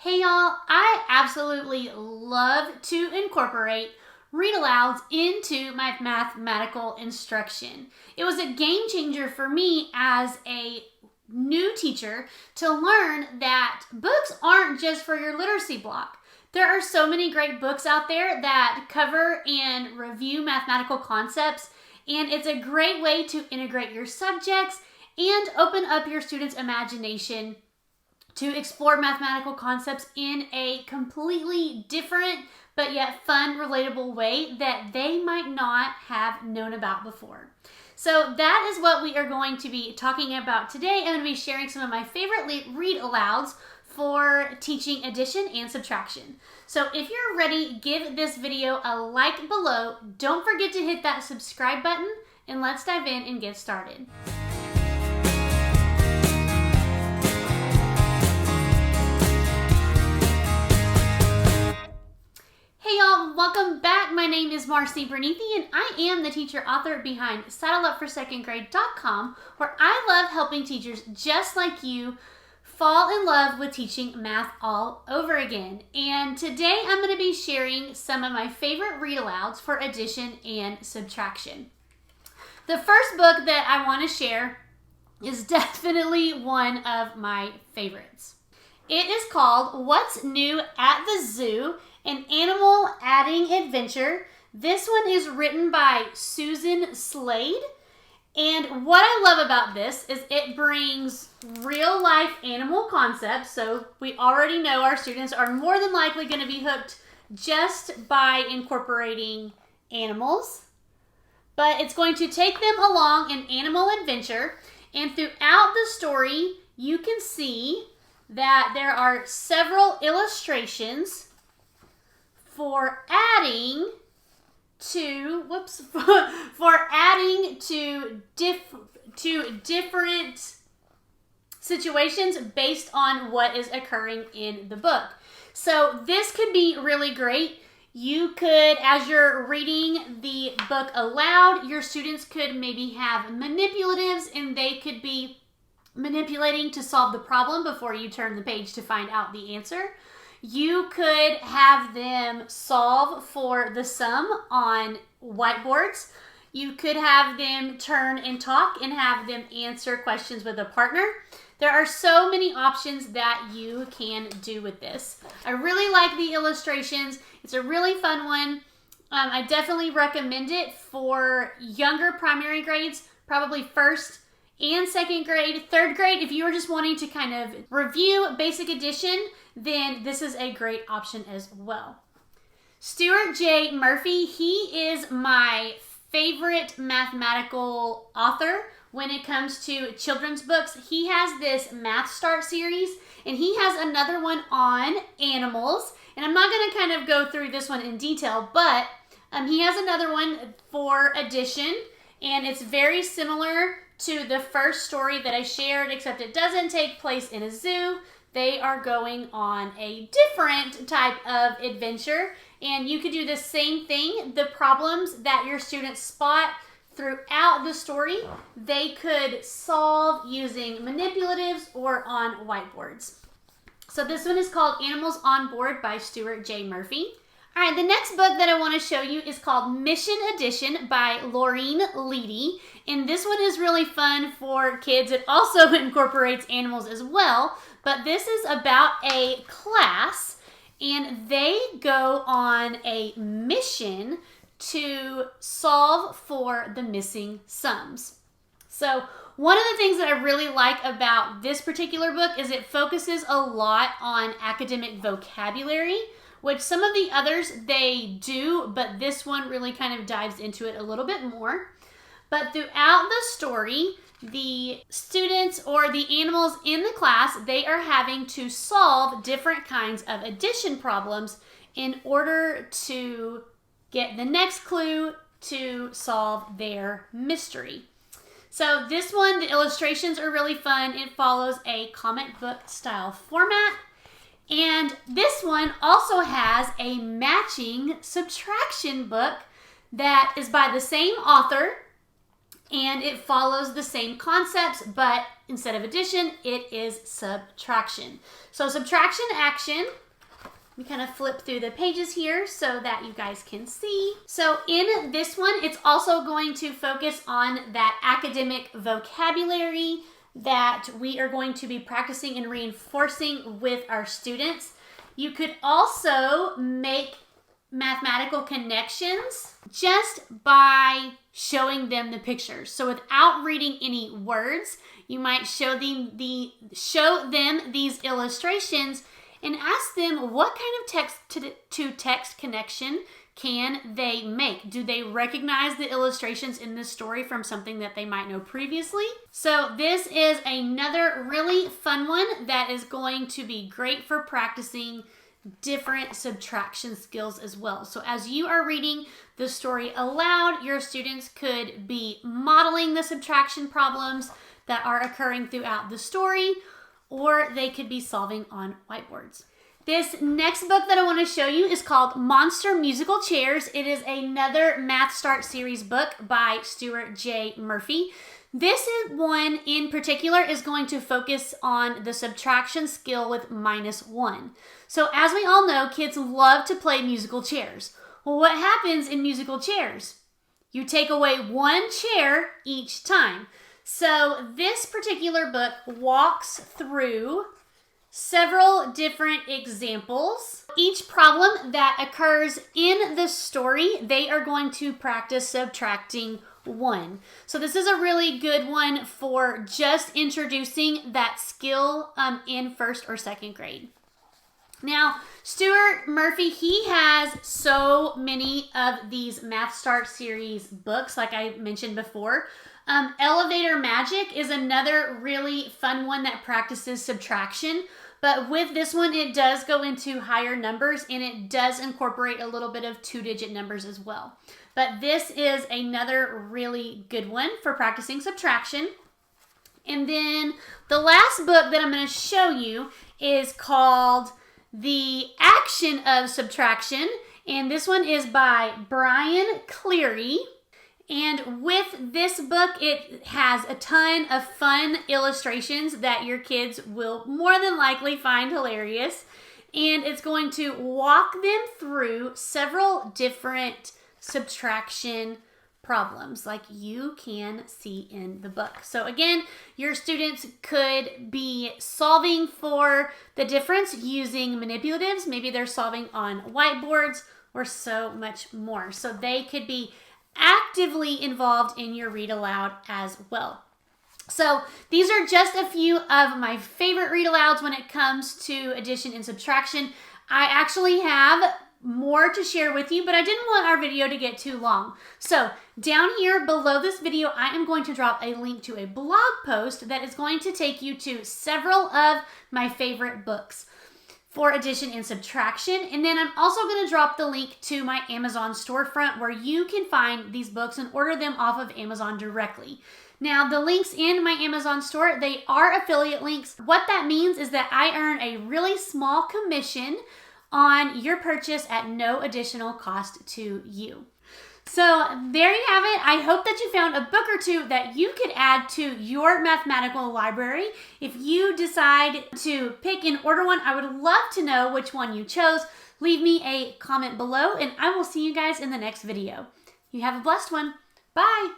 Hey y'all, I absolutely love to incorporate read alouds into my mathematical instruction. It was a game changer for me as a new teacher to learn that books aren't just for your literacy block. There are so many great books out there that cover and review mathematical concepts, and it's a great way to integrate your subjects and open up your students' imagination to explore mathematical concepts in a completely different but yet fun, relatable way that they might not have known about before. So that is what we are going to be talking about today. I'm going to be sharing some of my favorite read alouds for teaching addition and subtraction. So if you're ready, give this video a like below. Don't forget to hit that subscribe button, and let's dive in and get started. Hey y'all, welcome back. My name is 𝗕𝗫𝗲 𝗦𝗲𝗏, and I am the teacher author behind 𝗙𝗪𝗲𝗓𝗏𝑔rade.com, where I love helping teachers just like you fall in love with teaching math all over again. And today I'm going to be sharing some of my favorite read alouds for addition and subtraction. The first book that I want to share is definitely one of my favorites. It is called What's New at the Zoo? An Animal Adding Adventure. This one is written by Susan Slade. And what I love about this is it brings real life animal concepts. So we already know our students are more than likely going to be hooked just by incorporating animals. But it's going to take them along an animal adventure. And throughout the story, you can see that there are several illustrations for adding to different situations based on what is occurring in the book. So this could be really great. You could, as you're reading the book aloud, your students could maybe have manipulatives, and they could be manipulating to solve the problem before you turn the page to find out the answer. You could have them solve for the sum on whiteboards. You could have them turn and talk and have them answer questions with a partner. There are so many options that you can do with this. I really like the illustrations. It's a really fun one. I definitely recommend it for younger primary grades, probably first and second grade. Third grade, if you are just wanting to kind of review basic addition, then this is a great option as well. Stuart J. Murphy, he is my favorite mathematical author when it comes to children's books. He has this Math Start series, and he has another one on animals. And I'm not going to kind of go through this one in detail, but he has another one for addition, and it's very similar to the first story that I shared, except it doesn't take place in a zoo. They are going on a different type of adventure, and you could do the same thing. The problems that your students spot throughout the story, they could solve using manipulatives or on whiteboards. So this one is called Animals on Board by Stuart J. Murphy. All right, the next book that I want to show you is called Mission Addition by Laureen Leedy. And this one is really fun for kids. It also incorporates animals as well, but this is about a class, and they go on a mission to solve for the missing sums. So one of the things that I really like about this particular book is it focuses a lot on academic vocabulary, which some of the others they do, but this one really kind of dives into it a little bit more. But throughout the story, the students or the animals in the class, they are having to solve different kinds of addition problems in order to get the next clue to solve their mystery. So this one, the illustrations are really fun. It follows a comic book style format. And this one also has a matching subtraction book that is by the same author, and it follows the same concepts, but instead of addition, it is subtraction. So subtraction action, we kind of flip through the pages here so that you guys can see. So in this one, it's also going to focus on that academic vocabulary that we are going to be practicing and reinforcing with our students. You could also make mathematical connections just by showing them the pictures. So without reading any words, you might show them these illustrations and ask them what kind of text-to-text connection can they make? Do they recognize the illustrations in this story from something that they might know previously? So this is another really fun one that is going to be great for practicing different subtraction skills as well. So as you are reading the story aloud, your students could be modeling the subtraction problems that are occurring throughout the story, or they could be solving on whiteboards. This next book that I want to show you is called Monster Musical Chairs. It is another Math Start series book by 𝗕𝗹𝗲. This one in particular is going to focus on the subtraction skill with -1. So as we all know, kids love to play musical chairs. Well, what happens in musical chairs? You take away one chair each time. So this particular book walks through several different examples. Each problem that occurs in the story, they are going to practice subtracting 1. So this is a really good one for just introducing that skill in 1st or 2nd grade. Now, 𝗕𝗹𝗲, he has so many of these Math Start series books, like I mentioned before. Elevator Magic is another really fun one that practices subtraction, but with this one, it does go into higher numbers and it does incorporate a little bit of 2-digit numbers as well. But this is another really good one for practicing subtraction. And then the last book that I'm going to show you is called The Action of Subtraction, and this one is by Brian Cleary. And with this book, it has a ton of fun illustrations that your kids will more than likely find hilarious. And it's going to walk them through several different subtraction problems like you can see in the book. So again, your students could be solving for the difference using manipulatives. Maybe they're solving on whiteboards or so much more. So they could be actively involved in your read aloud as well. So these are just a few of my favorite read alouds when it comes to addition and subtraction. I actually have more to share with you, but I didn't want our video to get too long. So down here below this video, I am going to drop a link to a blog post that is going to take you to several of my favorite books for addition and subtraction. And then I'm also going to drop the link to my Amazon storefront where you can find these books and order them off of Amazon directly. Now, the links in my Amazon store, they are affiliate links. What that means is that I earn a really small commission on your purchase at no additional cost to you. So there you have it. I hope that you found a book or two that you could add to your mathematical library. If you decide to pick and order one, I would love to know which one you chose. Leave me a comment below and I will see you guys in the next video. You have a blessed one. Bye.